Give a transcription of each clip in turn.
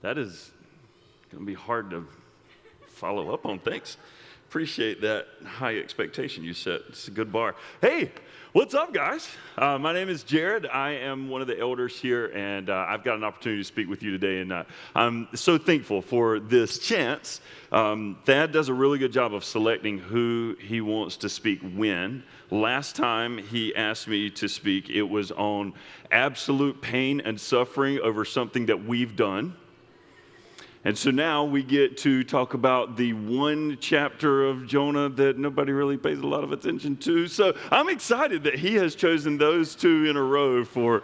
That is going to be hard to follow up on. Thanks. Appreciate that high expectation you set. It's a good bar. Hey, what's up, guys? My name is Jared. I am one of the elders here, and I've got an opportunity to speak with you today, and I'm so thankful for this chance. Thad does a really good job of selecting who he wants to speak when. Last time he asked me to speak, it was on absolute pain and suffering over something that we've done. And so now we get to talk about the one chapter of Jonah that nobody really pays a lot of attention to. So I'm excited that he has chosen those two in a row for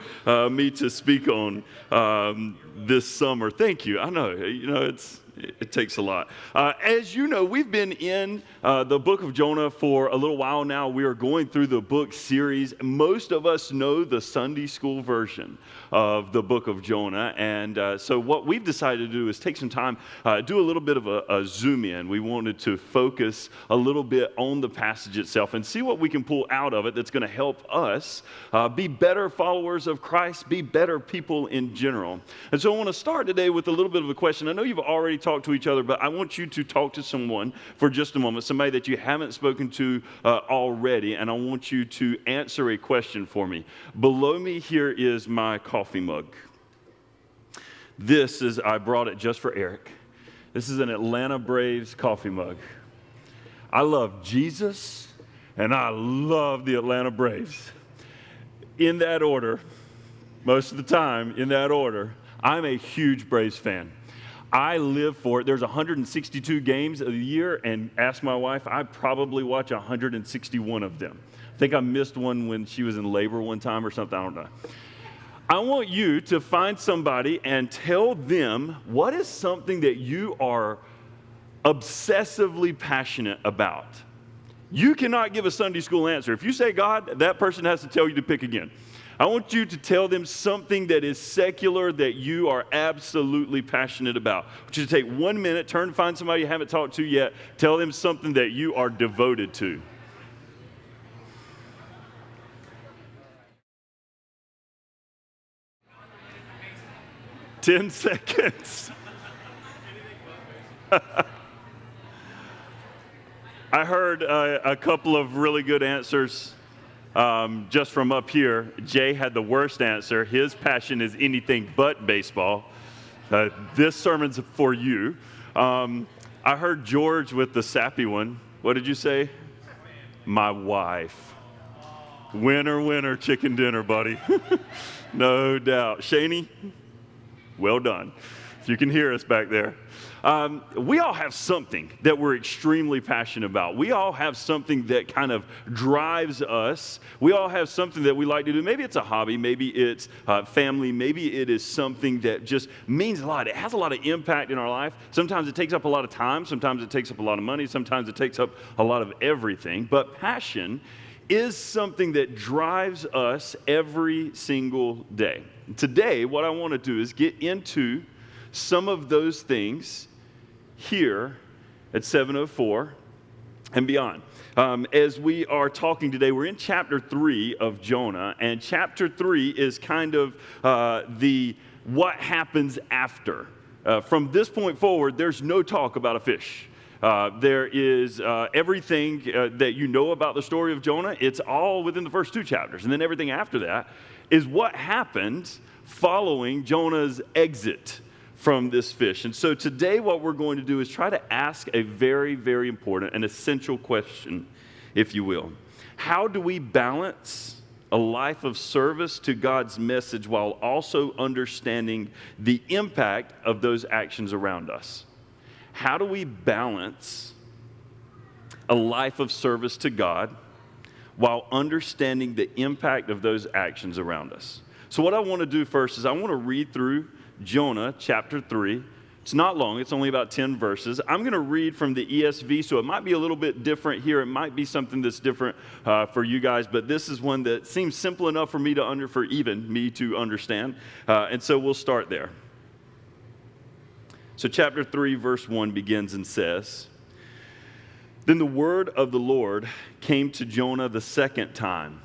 me to speak on this summer. Thank you. I know, it takes a lot. As you know, we've been in the book of Jonah for a little while now. We are going through the book series. Most of us know the Sunday school version of the book of Jonah. And so what we've decided to do is take some time, do a little bit of a zoom in. We wanted to focus a little bit on the passage itself and see what we can pull out of it that's going to help us be better followers of Christ, be better people in general. And so I want to start today with a little bit of a question. I know you've already talked to each other, but I want you to talk to someone for just a moment, somebody that you haven't spoken to already, and I want you to answer a question for me. Below me here is my coffee mug. I brought it just for Eric. This is an Atlanta Braves coffee mug. I love Jesus, and I love the Atlanta Braves. In that order, most of the time, in that order, I'm a huge Braves fan. I live for it. There's 162 games a year, and ask my wife, I probably watch 161 of them. I think I missed one when she was in labor one time or something. I don't know. I want you to find somebody and tell them what is something that you are obsessively passionate about. You cannot give a Sunday school answer. If you say God, that person has to tell you to pick again. I want you to tell them something that is secular that you are absolutely passionate about. I want you to take 1 minute, turn and find somebody you haven't talked to yet, tell them something that you are devoted to. Ten seconds. I heard a couple of really good answers. Just from up here, Jay had the worst answer. His passion is anything but baseball. This sermon's for you. I heard George with the sappy one. What did you say? My wife. Winner, winner, chicken dinner, buddy. No doubt. Shaney, well done. If you can hear us back there. We all have something that we're extremely passionate about. We all have something that kind of drives us. We all have something that we like to do. Maybe it's a hobby. Maybe it's family. Maybe it is something that just means a lot. It has a lot of impact in our life. Sometimes it takes up a lot of time. Sometimes it takes up a lot of money. Sometimes it takes up a lot of everything. But passion is something that drives us every single day. Today, what I want to do is get into some of those things here at 704 and beyond. As we are talking today, we're in chapter 3 of Jonah, and chapter 3 is kind of the what happens after. From this point forward, there's no talk about a fish. There is everything that you know about the story of Jonah. It's all within the first 2 chapters. And then everything after that is what happened following Jonah's exit from this fish. And so today what we're going to do is try to ask a very, very important and essential question, if you will. How do we balance a life of service to God's message while also understanding the impact of those actions around us? How do we balance a life of service to God while understanding the impact of those actions around us? So what I want to do first is I want to read through Jonah chapter 3. It's not long. It's only about 10 verses. I'm going to read from the ESV, so it might be a little bit different here. It might be something that's different for you guys, but this is one that seems simple enough for me to for even me to understand. And so we'll start there. So chapter 3, verse 1 begins and says, "Then the word of the Lord came to Jonah the second time,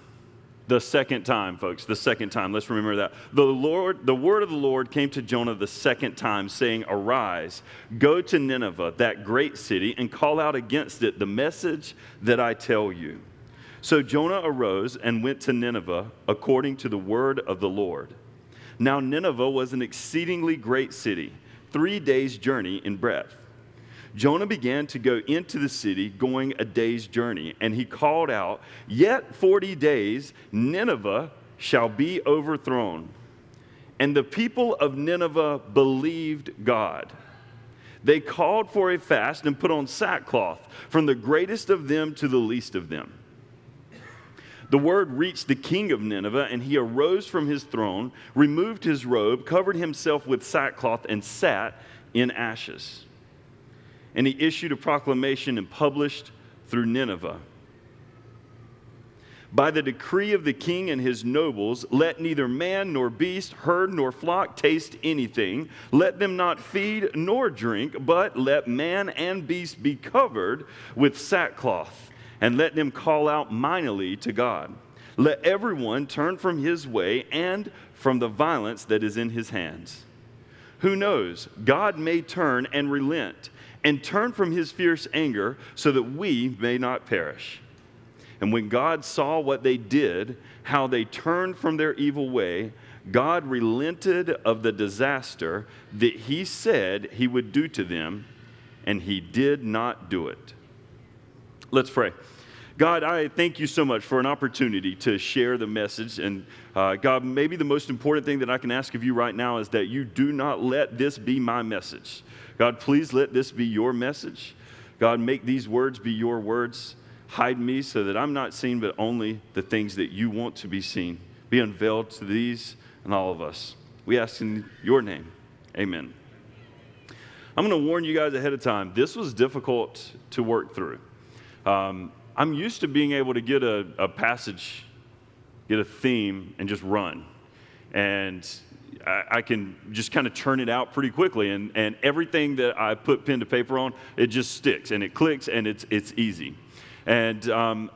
The second time, folks, the second time. Let's remember that. The word of the Lord came to Jonah the second time, saying, "Arise, go to Nineveh, that great city, and call out against it the message that I tell you." So Jonah arose and went to Nineveh according to the word of the Lord. Now Nineveh was an exceedingly great city, 3 days' journey in breadth. Jonah began to go into the city, going a day's journey, and he called out, "Yet 40 days, Nineveh shall be overthrown." And the people of Nineveh believed God. They called for a fast and put on sackcloth, from the greatest of them to the least of them. The word reached the king of Nineveh, and he arose from his throne, removed his robe, covered himself with sackcloth, and sat in ashes. And he issued a proclamation and published through Nineveh, "By the decree of the king and his nobles, let neither man nor beast, herd nor flock taste anything. Let them not feed nor drink, but let man and beast be covered with sackcloth, and let them call out mightily to God. Let everyone turn from his way and from the violence that is in his hands. Who knows? God may turn and relent, and turn from his fierce anger, so that we may not perish." And when God saw what they did, how they turned from their evil way, God relented of the disaster that he said he would do to them, and he did not do it. Let's pray. God, I thank you so much for an opportunity to share the message. And God, maybe the most important thing that I can ask of you right now is that you do not let this be my message. God, please let this be your message. God, make these words be your words. Hide me so that I'm not seen, but only the things that you want to be seen. Be unveiled to these and all of us. We ask in your name. Amen. I'm going to warn you guys ahead of time. This was difficult to work through. I'm used to being able to get a passage, get a theme, and just run. And I can just kind of churn it out pretty quickly. And everything that I put pen to paper on, it just sticks and it clicks and it's easy. And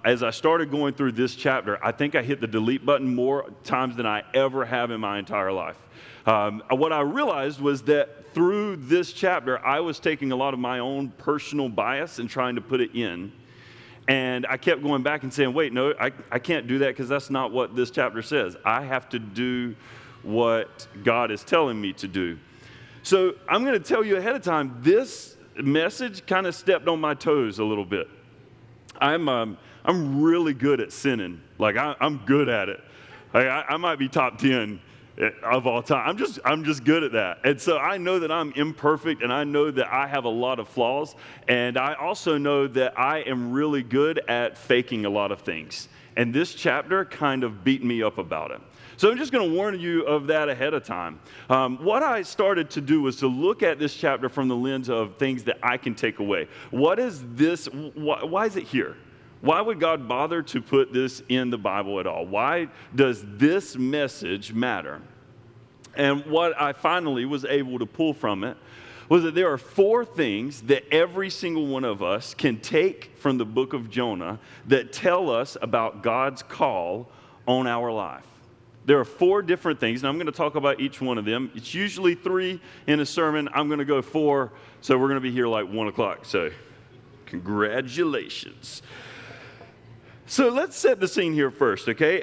as I started going through this chapter, I think I hit the delete button more times than I ever have in my entire life. What I realized was that through this chapter, I was taking a lot of my own personal bias and trying to put it in. And I kept going back and saying, wait, no, I can't do that because that's not what this chapter says. I have to do what God is telling me to do. So I'm going to tell you ahead of time, this message kind of stepped on my toes a little bit. I'm really good at sinning. Like I'm good at it. I might be top 10 of all time. I'm just good at that. And so I know that I'm imperfect, and I know that I have a lot of flaws, and I also know that I am really good at faking a lot of things. And this chapter kind of beat me up about it. So I'm just going to warn you of that ahead of time. What I started to do was to look at this chapter from the lens of things that I can take away. What is this? Why is it here? Why would God bother to put this in the Bible at all? Why does this message matter? And what I finally was able to pull from it was that there are 4 things that every single one of us can take from the book of Jonah that tell us about God's call on our life. There are 4 different things, and I'm going to talk about each one of them. It's usually 3 in a sermon. I'm going to go 4, so we're going to be here like 1 o'clock. So congratulations. So let's set the scene here first, okay?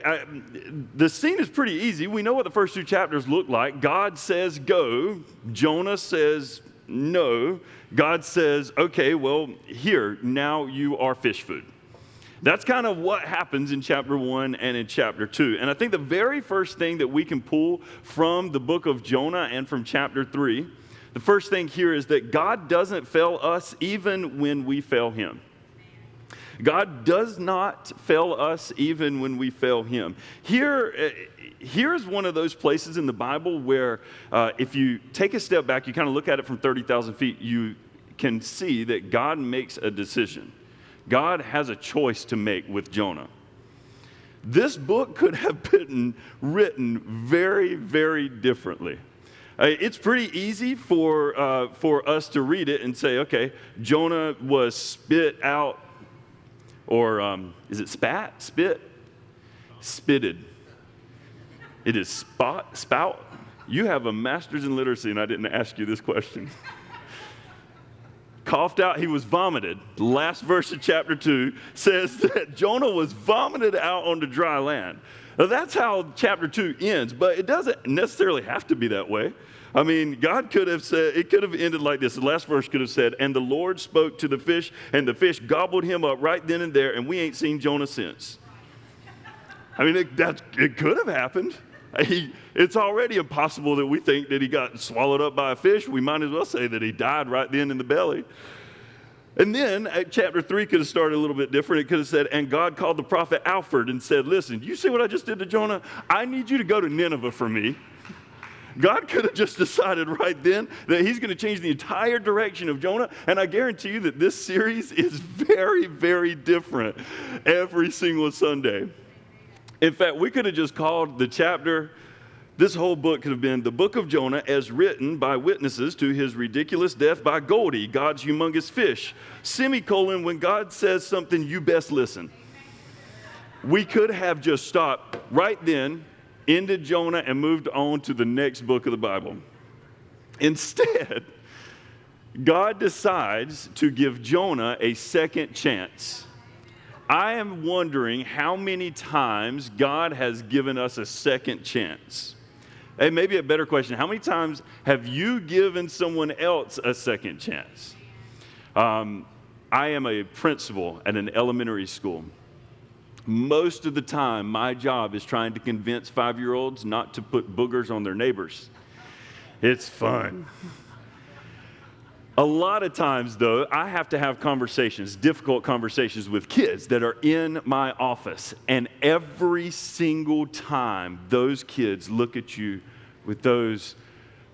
The scene is pretty easy. We know what the first 2 chapters look like. God says go. Jonah says no. God says, okay, well, here, now you are fish food. That's kind of what happens in chapter 1 and in chapter 2. And I think the very first thing that we can pull from the book of Jonah and from chapter 3, the first thing here is that God doesn't fail us even when we fail him. God does not fail us even when we fail him. Here's one of those places in the Bible where if you take a step back, you kind of look at it from 30,000 feet, you can see that God makes a decision. God has a choice to make with Jonah. This book could have been written very, very differently. It's pretty easy for us to read it and say, okay, Jonah was spit out. Or is it spit? spitted. It is spout. You have a master's in literacy, and I didn't ask you this question. Coughed out, he was vomited. The last verse of chapter 2 says that Jonah was vomited out onto dry land. Now, that's how chapter 2 ends, but it doesn't necessarily have to be that way. I mean, God could have said, it could have ended like this. The last verse could have said, and the Lord spoke to the fish, and the fish gobbled him up right then and there, and we ain't seen Jonah since. I mean, it could have happened. It's already impossible that we think that he got swallowed up by a fish. We might as well say that he died right then in the belly. And then chapter 3 could have started a little bit different. It could have said, and God called the prophet Alfred and said, listen, you see what I just did to Jonah? I need you to go to Nineveh for me. God could have just decided right then that he's going to change the entire direction of Jonah. And I guarantee you that this series is very, very different every single Sunday. In fact, we could have just called the chapter, this whole book could have been the book of Jonah as written by witnesses to his ridiculous death by Goldie, God's humongous fish. Semicolon, when God says something, you best listen. We could have just stopped right then, ended Jonah, and moved on to the next book of the Bible. Instead, God decides to give Jonah a second chance. I am wondering how many times God has given us a second chance. Hey, maybe a better question, how many times have you given someone else a second chance? I am a principal at an elementary school. Most of the time, my job is trying to convince 5-year-olds not to put boogers on their neighbors. It's fun. A lot of times, though, I have to have conversations, difficult conversations with kids that are in my office. And every single time, those kids look at you with those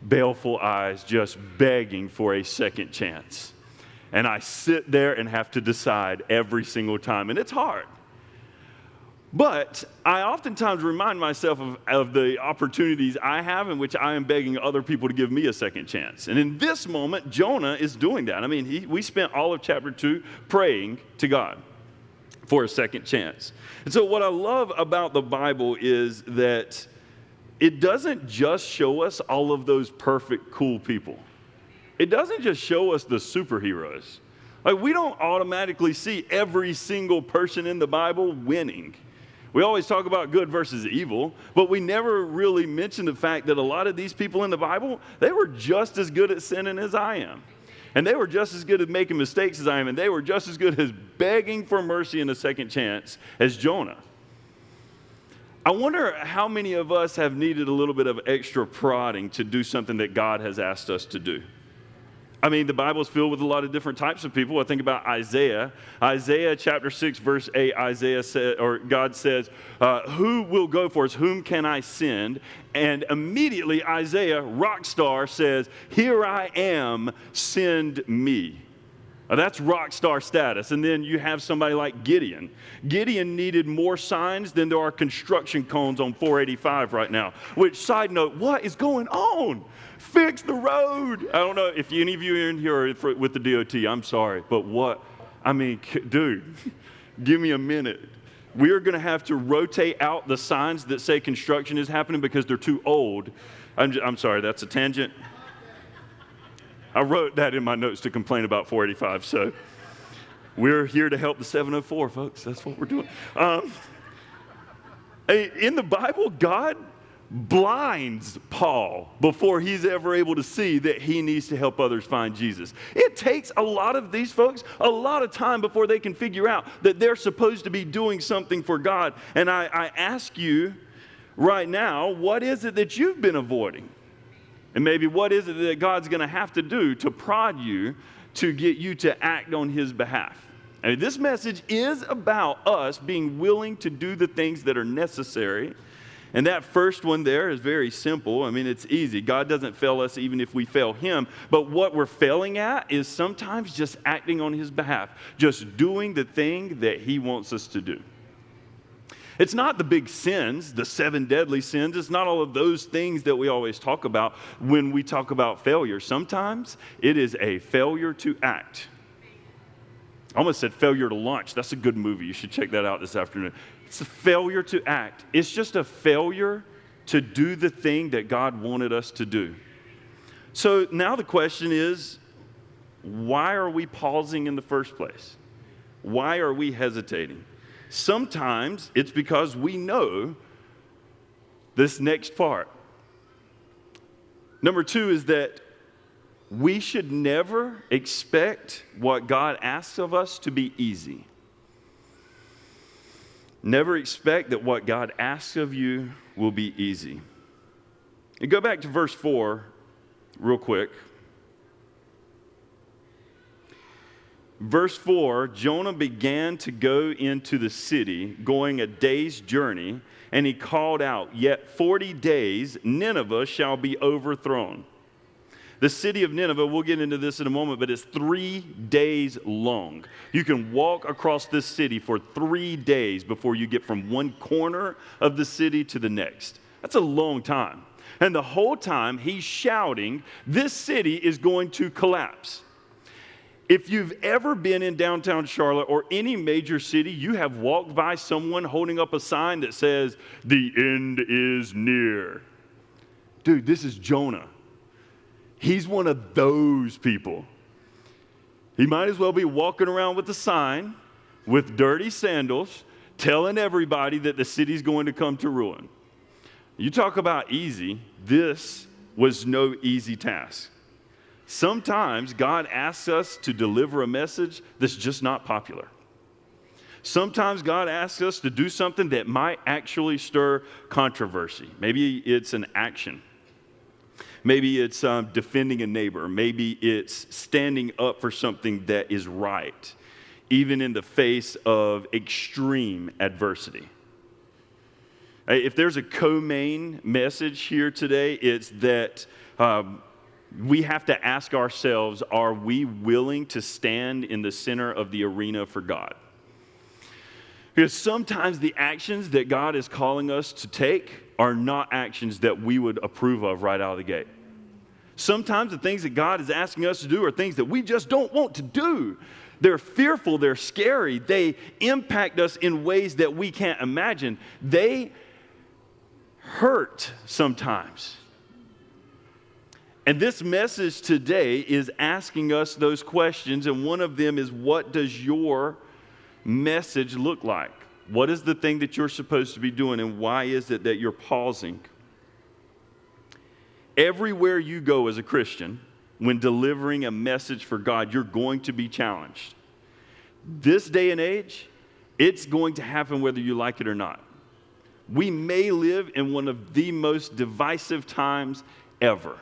baleful eyes, just begging for a second chance. And I sit there and have to decide every single time. And it's hard. But I oftentimes remind myself of the opportunities I have in which I am begging other people to give me a second chance. And in this moment, Jonah is doing that. I mean, we spent all of chapter 2 praying to God for a second chance. And so what I love about the Bible is that it doesn't just show us all of those perfect, cool people. It doesn't just show us the superheroes. Like, we don't automatically see every single person in the Bible winning. We always talk about good versus evil, but we never really mention the fact that a lot of these people in the Bible, they were just as good at sinning as I am. And they were just as good at making mistakes as I am, and they were just as good as begging for mercy and a second chance as Jonah. I wonder how many of us have needed a little bit of extra prodding to do something that God has asked us to do. I mean, the Bible is filled with a lot of different types of people. I think about Isaiah. Isaiah chapter 6, verse 8, God says, who will go for us? Whom can I send? And immediately Isaiah, rock star, says, here I am, send me. Now, that's rock star status. And then you have somebody like Gideon. Gideon needed more signs than there are construction cones on 485 right now. Which, side note, what is going on? Fix the road. I don't know if any of you are in here with the DOT. I'm sorry, but what? I mean, dude, give me a minute. We are going to have to rotate out the signs that say construction is happening because they're too old. I'm sorry, that's a tangent. I wrote that in my notes to complain about 485. So we're here to help the 704, folks. That's what we're doing. In the Bible, God blinds Paul before he's ever able to see that he needs to help others find Jesus. It takes a lot of these folks a lot of time before they can figure out that they're supposed to be doing something for God. And I ask you right now, what is it that you've been avoiding? And maybe what is it that God's going to have to do to prod you to get you to act on his behalf? I mean, this message is about us being willing to do the things that are necessary. And that first one there is very simple. I mean, it's easy. God doesn't fail us even if we fail him. But what we're failing at is sometimes just acting on his behalf, just doing the thing that he wants us to do. It's not the big sins, the 7 deadly sins. It's not all of those things that we always talk about when we talk about failure. Sometimes it is a failure to act. I almost said Failure to Launch. That's a good movie. You should check that out this afternoon. It's a failure to act. It's just a failure to do the thing that God wanted us to do. So now the question is, why are we pausing in the first place? Why are we hesitating? Sometimes it's because we know this next part. Number 2 is that we should never expect what God asks of us to be easy. Never expect that what God asks of you will be easy. And go back to verse 4 real quick. Verse 4, Jonah began to go into the city, going a day's journey, and he called out, "Yet 40 days, Nineveh shall be overthrown." The city of Nineveh, we'll get into this in a moment, but it's 3 days long. You can walk across this city for 3 days before you get from one corner of the city to the next. That's a long time. And the whole time he's shouting, this city is going to collapse. If you've ever been in downtown Charlotte or any major city, you have walked by someone holding up a sign that says, "The end is near." Dude, this is Jonah. He's one of those people. He might as well be walking around with a sign with dirty sandals telling everybody that the city's going to come to ruin. You talk about easy, this was no easy task. Sometimes God asks us to deliver a message that's just not popular. Sometimes God asks us to do something that might actually stir controversy. Maybe it's an action. Maybe it's defending a neighbor. Maybe it's standing up for something that is right, even in the face of extreme adversity. If there's a co-main message here today, it's that we have to ask ourselves, are we willing to stand in the center of the arena for God? Because sometimes the actions that God is calling us to take are not actions that we would approve of right out of the gate. Sometimes the things that God is asking us to do are things that we just don't want to do. They're fearful, they're scary, they impact us in ways that we can't imagine. They hurt sometimes. And this message today is asking us those questions, and one of them is, what does your message look like? What is the thing that you're supposed to be doing, and why is it that you're pausing? Everywhere you go as a Christian, when delivering a message for God, you're going to be challenged. This day and age, it's going to happen whether you like it or not. We may live in one of the most divisive times ever.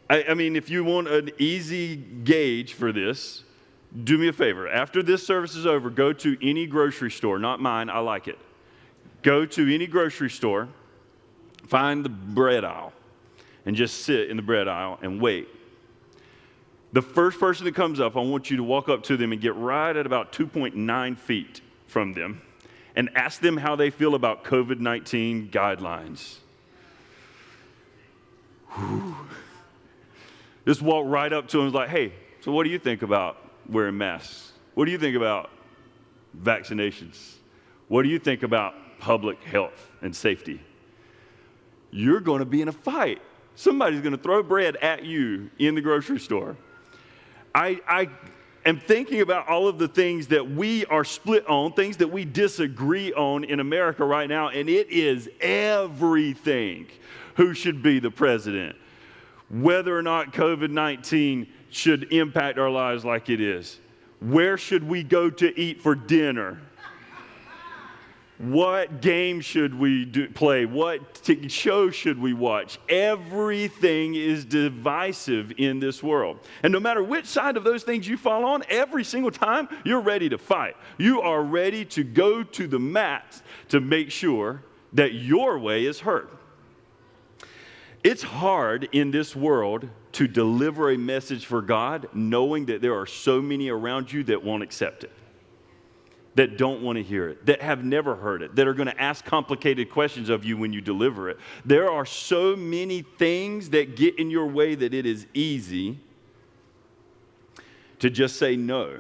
I mean, if you want an easy gauge for this, do me a favor. After this service is over, go to any grocery store, not mine, I like it. Go to any grocery store, find the bread aisle, and just sit in the bread aisle and wait. The first person that comes up, I want you to walk up to them and get right at about 2.9 feet from them and ask them how they feel about COVID-19 guidelines. Whew. Just walk right up to them and like, "Hey, so what do you think about wearing masks? What do you think about vaccinations? What do you think about public health and safety?" You're going to be in a fight. Somebody's going to throw bread at you in the grocery store. I am thinking about all of the things that we are split on, things that we disagree on in America right now, and it is everything. Who should be the president? Whether or not COVID-19 should impact our lives like it is. Where should we go to eat for dinner? What game should we play? What show should we watch? Everything is divisive in this world. And no matter which side of those things you fall on, every single time, you're ready to fight. You are ready to go to the mat to make sure that your way is heard. It's hard in this world to deliver a message for God knowing that there are so many around you that won't accept it, that don't want to hear it, that have never heard it, that are going to ask complicated questions of you when you deliver it. There are so many things that get in your way that it is easy to just say no.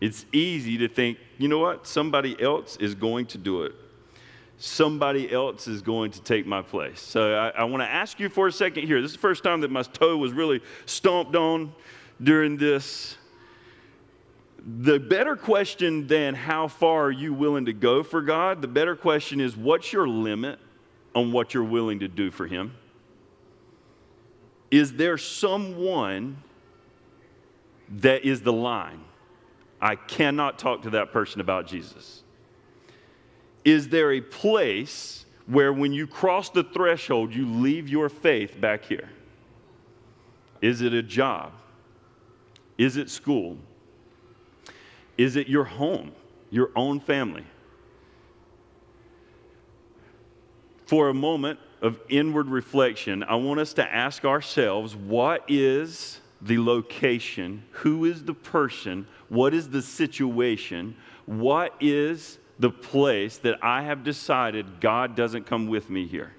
It's easy to think, you know what? Somebody else is going to do it. Somebody else is going to take my place. So I want to ask you for a second here. This is the first time that my toe was really stomped on during this. The better question than how far are you willing to go for God, the better question is, what's your limit on what you're willing to do for Him? Is there someone that is the line? I cannot talk to that person about Jesus. Is there a place where when you cross the threshold, you leave your faith back here? Is it a job? Is it school? Is it your home, your own family? For a moment of inward reflection, I want us to ask ourselves, what is the location? Who is the person? What is the situation? What is the place that I have decided God doesn't come with me here?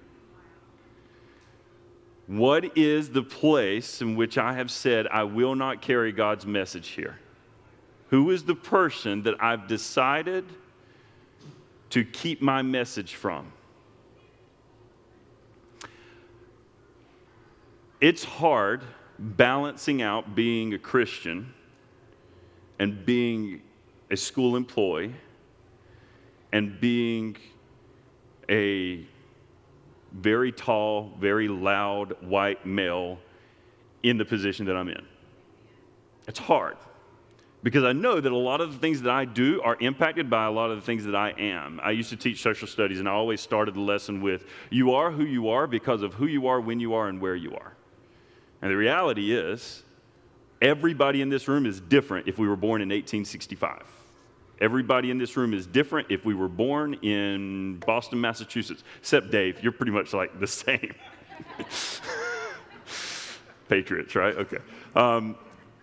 What is the place in which I have said I will not carry God's message here? Who is the person that I've decided to keep my message from? It's hard balancing out being a Christian and being a school employee and being a very tall, very loud white male in the position that I'm in. It's hard because I know that a lot of the things that I do are impacted by a lot of the things that I am. I used to teach social studies, and I always started the lesson with, you are who you are because of who you are, when you are, and where you are. And the reality is, everybody in this room is different if we were born in 1865. Everybody in this room is different if we were born in Boston, Massachusetts, except Dave. You're pretty much like the same. Patriots, right? Okay.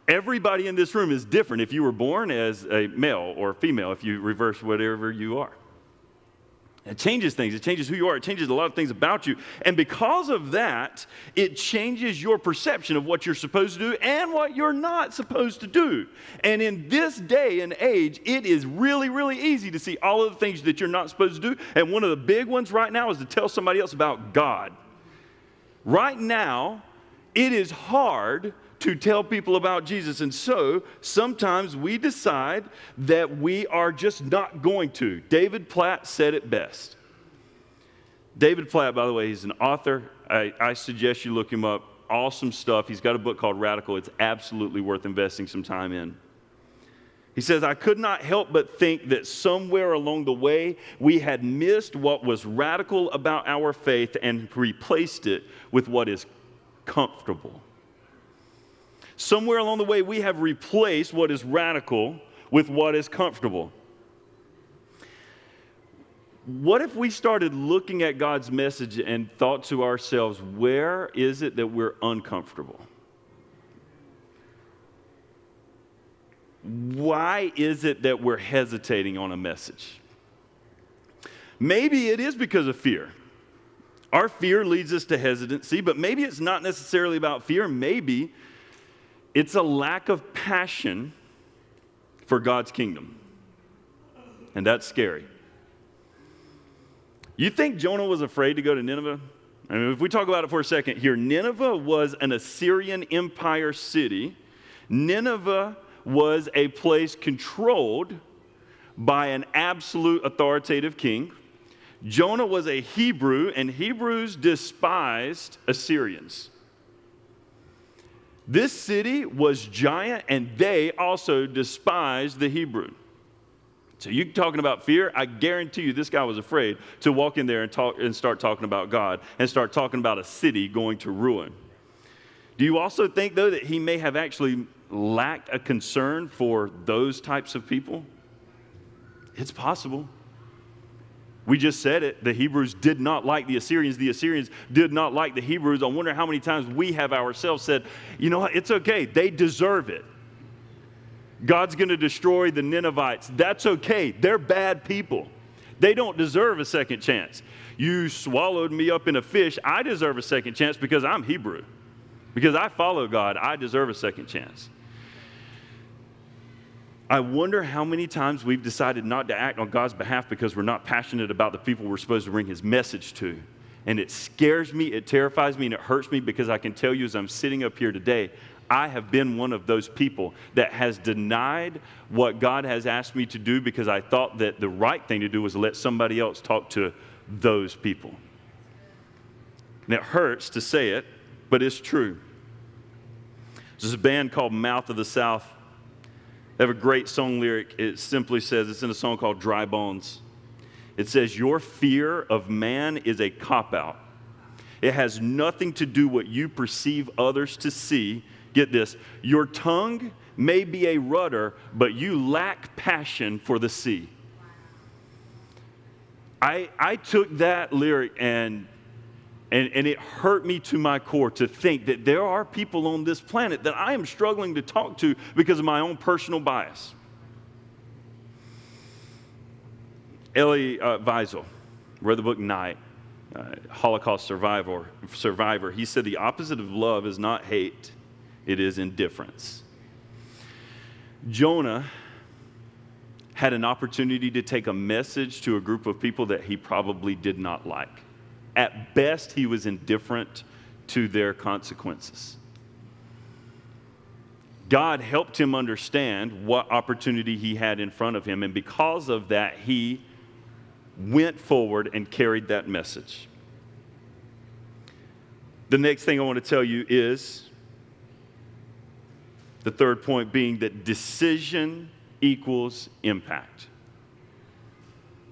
Everybody in this room is different if you were born as a male or a female, if you reverse whatever you are. It changes things. It changes who you are. It changes a lot of things about you. And because of that, it changes your perception of what you're supposed to do and what you're not supposed to do. And in this day and age, it is really, really easy to see all of the things that you're not supposed to do. And one of the big ones right now is to tell somebody else about God. Right now, it is hard to tell people about Jesus. And so sometimes we decide that we are just not going to. David Platt said it best. David Platt, by the way, he's an author. I suggest you look him up. Awesome stuff. He's got a book called Radical. It's absolutely worth investing some time in. He says, I could not help but think that somewhere along the way we had missed what was radical about our faith and replaced it with what is comfortable. Somewhere along the way, we have replaced what is radical with what is comfortable. What if we started looking at God's message and thought to ourselves, where is it that we're uncomfortable? Why is it that we're hesitating on a message? Maybe it is because of fear. Our fear leads us to hesitancy, but maybe it's not necessarily about fear. Maybe it's a lack of passion for God's kingdom. And that's scary. You think Jonah was afraid to go to Nineveh? I mean, if we talk about it for a second here, Nineveh was an Assyrian Empire city. Nineveh was a place controlled by an absolute authoritative king. Jonah was a Hebrew, and Hebrews despised Assyrians. This city was giant, and they also despised the Hebrew. So you're talking about fear? I guarantee you this guy was afraid to walk in there and start talking about God and start talking about a city going to ruin. Do you also think, though, that he may have actually lacked a concern for those types of people? It's possible. We just said it. The Hebrews did not like the Assyrians. The Assyrians did not like the Hebrews. I wonder how many times we have ourselves said, you know what, it's okay. They deserve it. God's going to destroy the Ninevites. That's okay. They're bad people. They don't deserve a second chance. You swallowed me up in a fish. I deserve a second chance because I'm Hebrew. Because I follow God, I deserve a second chance. I wonder how many times we've decided not to act on God's behalf because we're not passionate about the people we're supposed to bring his message to. And it scares me, it terrifies me, and it hurts me because I can tell you as I'm sitting up here today, I have been one of those people that has denied what God has asked me to do because I thought that the right thing to do was let somebody else talk to those people. And it hurts to say it, but it's true. There's a band called Mouth of the South. They have a great song lyric. It simply says, it's in a song called Dry Bones. It says, your fear of man is a cop-out. It has nothing to do what you perceive others to see. Get this, your tongue may be a rudder, but you lack passion for the sea. I took that lyric and it hurt me to my core to think that there are people on this planet that I am struggling to talk to because of my own personal bias. Elie Wiesel read the book Night, Holocaust survivor. He said the opposite of love is not hate, it is indifference. Jonah had an opportunity to take a message to a group of people that he probably did not like. At best, he was indifferent to their consequences. God helped him understand what opportunity he had in front of him, and because of that, he went forward and carried that message. The next thing I want to tell you is the third point being that decision equals impact.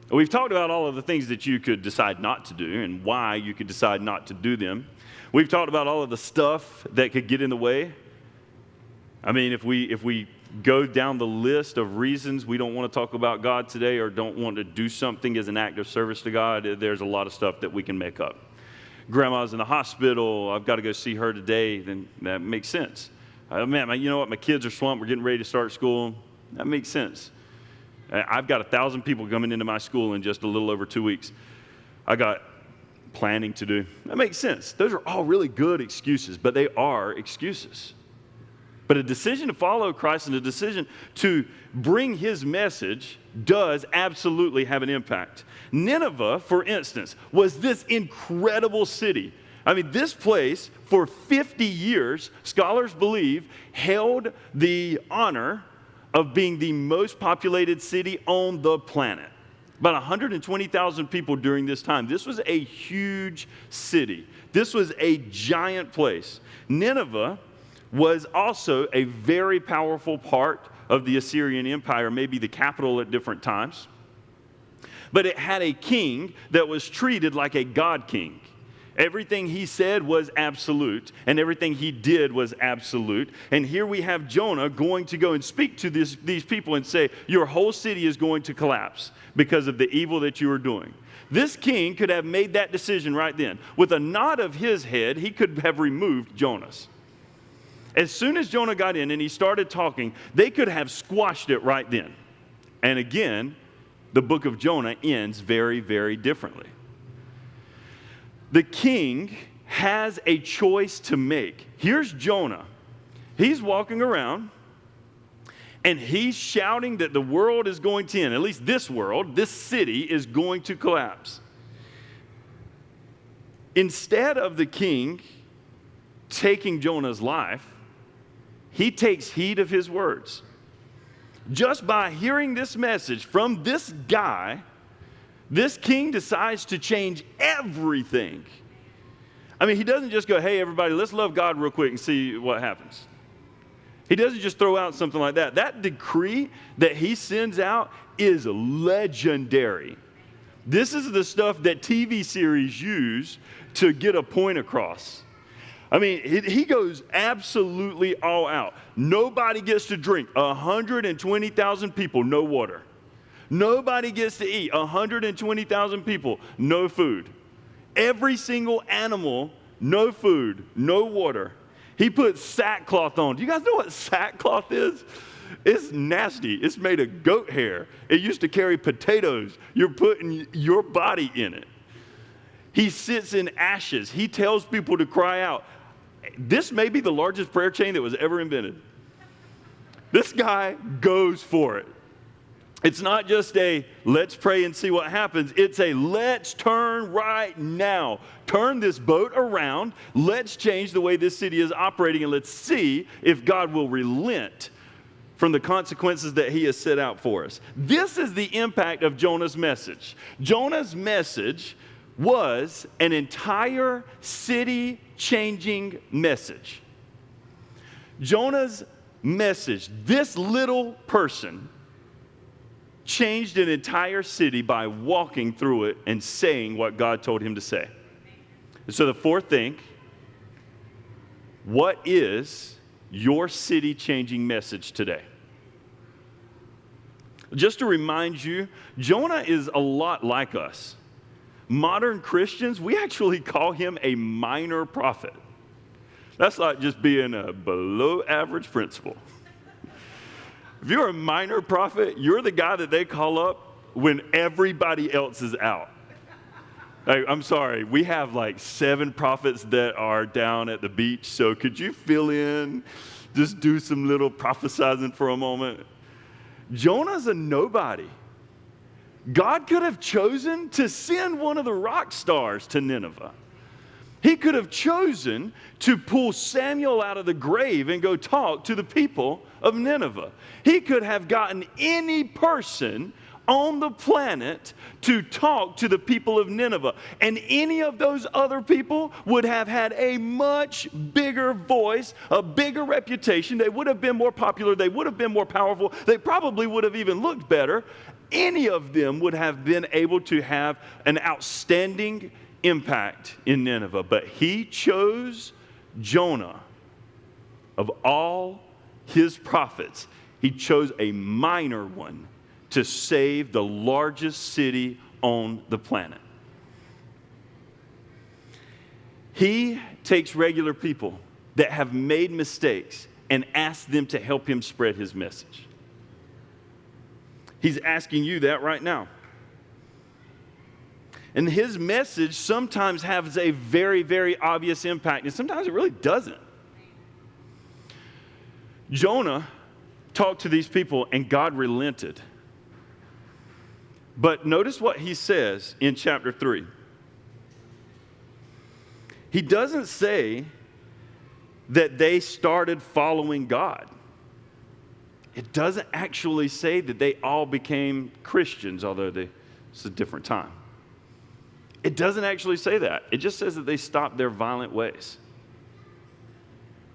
We've talked about all of the things that you could decide not to do and why you could decide not to do them. We've talked about all of the stuff that could get in the way. I mean, if we go down the list of reasons we don't want to talk about God today or don't want to do something as an act of service to God, there's a lot of stuff that we can make up. Grandma's in the hospital, I've got to go see her today, then that makes sense. Man, you know what, my kids are swamped, we're getting ready to start school. That makes sense. I've got 1,000 people coming into my school in just a little over 2 weeks. I got planning to do. That makes sense. Those are all really good excuses, but they are excuses. But a decision to follow Christ and a decision to bring his message does absolutely have an impact. Nineveh, for instance, was this incredible city. I mean, this place, for 50 years, scholars believe, held the honor of being the most populated city on the planet. About 120,000 people during this time. This was a huge city. This was a giant place. Nineveh was also a very powerful part of the Assyrian Empire, maybe the capital at different times. But it had a king that was treated like a god king. Everything he said was absolute, and everything he did was absolute. And here we have Jonah going to go and speak to these people and say, your whole city is going to collapse because of the evil that you are doing. This king could have made that decision right then. With a nod of his head, he could have removed Jonah's. As soon as Jonah got in and he started talking, they could have squashed it right then. And again, the book of Jonah ends very, very differently. The king has a choice to make. Here's Jonah. He's walking around and he's shouting that the world is going to end. At least this world, this city is going to collapse. Instead of the king taking Jonah's life, he takes heed of his words. Just by hearing this message from this guy, this king decides to change everything. I mean, he doesn't just go, hey, everybody, let's love God real quick and see what happens. He doesn't just throw out something like that. That decree that he sends out is legendary. This is the stuff that TV series use to get a point across. I mean, he goes absolutely all out. Nobody gets to drink. 120,000 people, no water. Nobody gets to eat. 120,000 people, no food. Every single animal, no food, no water. He put sackcloth on. Do you guys know what sackcloth is? It's nasty. It's made of goat hair. It used to carry potatoes. You're putting your body in it. He sits in ashes. He tells people to cry out. This may be the largest prayer chain that was ever invented. This guy goes for it. It's not just a let's pray and see what happens. It's a let's turn right now. Turn this boat around. Let's change the way this city is operating, and let's see if God will relent from the consequences that he has set out for us. This is the impact of Jonah's message. Jonah's message was an entire city-changing message. Jonah's message, this little person changed an entire city by walking through it and saying what God told him to say. So the fourth thing, what is your city-changing message today? Just to remind you, Jonah is a lot like us. Modern Christians, we actually call him a minor prophet. That's like just being a below-average principal. If you're a minor prophet, you're the guy that they call up when everybody else is out. I'm sorry, we have like 7 prophets that are down at the beach, so could you fill in, just do some little prophesizing for a moment? Jonah's a nobody. God could have chosen to send one of the rock stars to Nineveh. He could have chosen to pull Samuel out of the grave and go talk to the people of Nineveh. He could have gotten any person on the planet to talk to the people of Nineveh. And any of those other people would have had a much bigger voice, a bigger reputation. They would have been more popular. They would have been more powerful. They probably would have even looked better. Any of them would have been able to have an outstanding impact in Nineveh. But he chose Jonah. Of all his prophets, he chose a minor one to save the largest city on the planet. He takes regular people that have made mistakes and asks them to help him spread his message. He's asking you that right now. And his message sometimes has a very, very obvious impact, and sometimes it really doesn't. Jonah talked to these people, and God relented. But notice what he says in chapter 3. He doesn't say that they started following God. It doesn't actually say that they all became Christians, although it's a different time. It doesn't actually say that. It just says that they stopped their violent ways.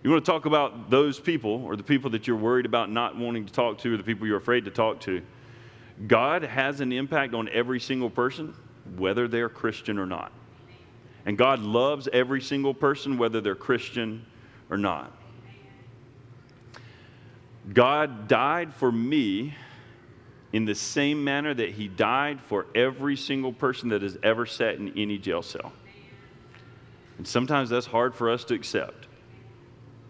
You want to talk about those people, or the people that you're worried about not wanting to talk to, or the people you're afraid to talk to. God has an impact on every single person, whether they're Christian or not. And God loves every single person, whether they're Christian or not. God died for me in the same manner that he died for every single person that has ever sat in any jail cell. And sometimes that's hard for us to accept.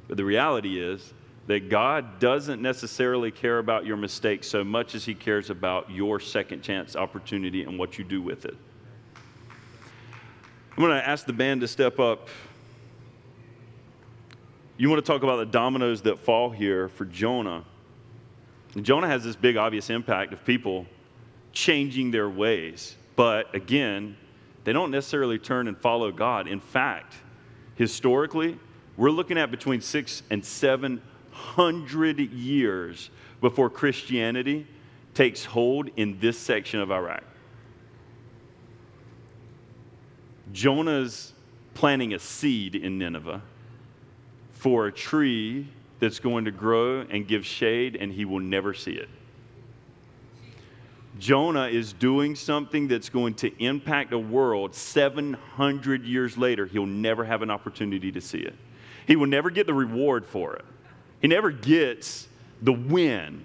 But the reality is that God doesn't necessarily care about your mistakes so much as he cares about your second chance opportunity and what you do with it. I'm going to ask the band to step up. You want to talk about the dominoes that fall here for Jonah. Jonah has this big obvious impact of people changing their ways. But again, they don't necessarily turn and follow God. In fact, historically, we're looking at between 600 and 700 years before Christianity takes hold in this section of Iraq. Jonah's planting a seed in Nineveh for a tree that's going to grow and give shade, and he will never see it. Jonah is doing something that's going to impact a world 700 years later. He'll never have an opportunity to see it. He will never get the reward for it. He never gets the win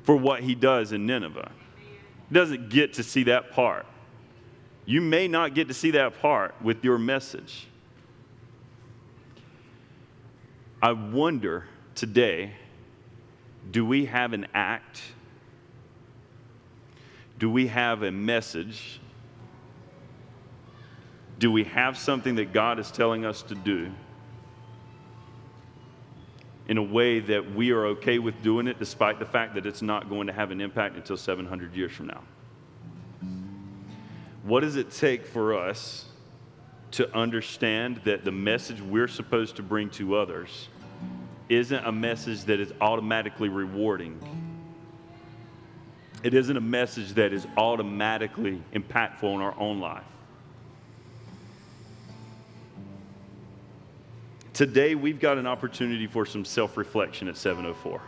for what he does in Nineveh. He doesn't get to see that part. You may not get to see that part with your message. I wonder today, do we have an act? Do we have a message? Do we have something that God is telling us to do in a way that we are okay with doing it, despite the fact that it's not going to have an impact until 700 years from now? What does it take for us to understand that the message we're supposed to bring to others isn't a message that is automatically rewarding? It isn't a message that is automatically impactful in our own life. Today, we've got an opportunity for some self-reflection at 704.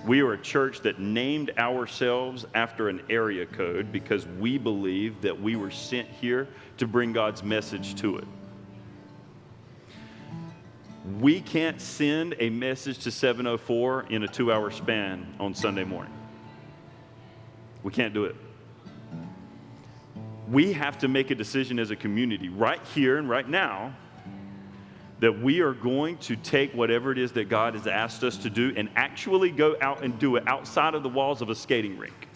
We are a church that named ourselves after an area code because we believe that we were sent here to bring God's message to it. We can't send a message to 704 in a 2-hour span on Sunday morning. We can't do it. We have to make a decision as a community right here and right now that we are going to take whatever it is that God has asked us to do and actually go out and do it outside of the walls of a skating rink.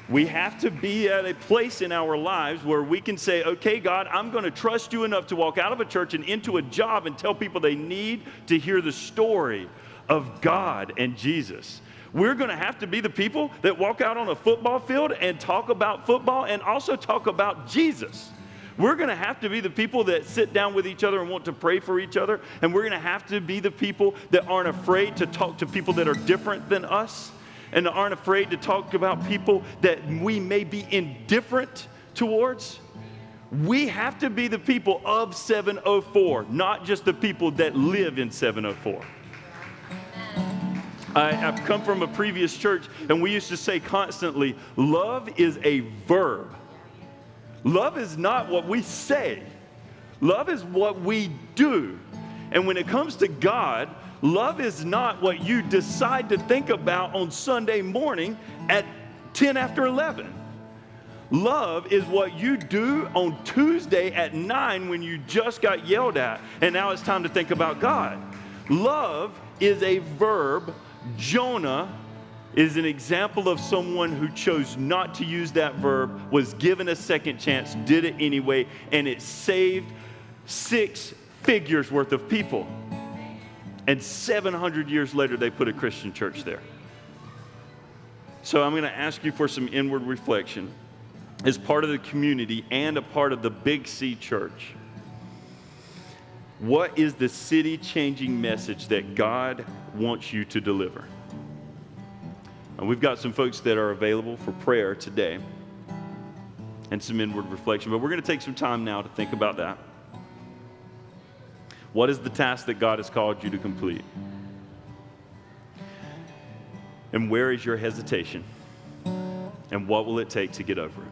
We have to be at a place in our lives where we can say, okay, God, I'm going to trust you enough to walk out of a church and into a job and tell people they need to hear the story of God and Jesus. We're going to have to be the people that walk out on a football field and talk about football and also talk about Jesus. We're going to have to be the people that sit down with each other and want to pray for each other. And we're going to have to be the people that aren't afraid to talk to people that are different than us and aren't afraid to talk about people that we may be indifferent towards. We have to be the people of 704, not just the people that live in 704. I've come from a previous church, and we used to say constantly, love is a verb. Love is not what we say. Love is what we do. And when it comes to God, love is not what you decide to think about on Sunday morning at 10 after 11. Love is what you do on Tuesday at 9 when you just got yelled at, and now it's time to think about God. Love is a verb. Jonah is an example of someone who chose not to use that verb, was given a second chance, did it anyway, and it saved 6 figures worth of people. And 700 years later, they put a Christian church there. So I'm going to ask you for some inward reflection as part of the community and a part of the Big C Church. What is the city-changing message that God wants you to deliver? And we've got some folks that are available for prayer today and some inward reflection, but we're going to take some time now to think about that. What is the task that God has called you to complete? And where is your hesitation? And what will it take to get over it?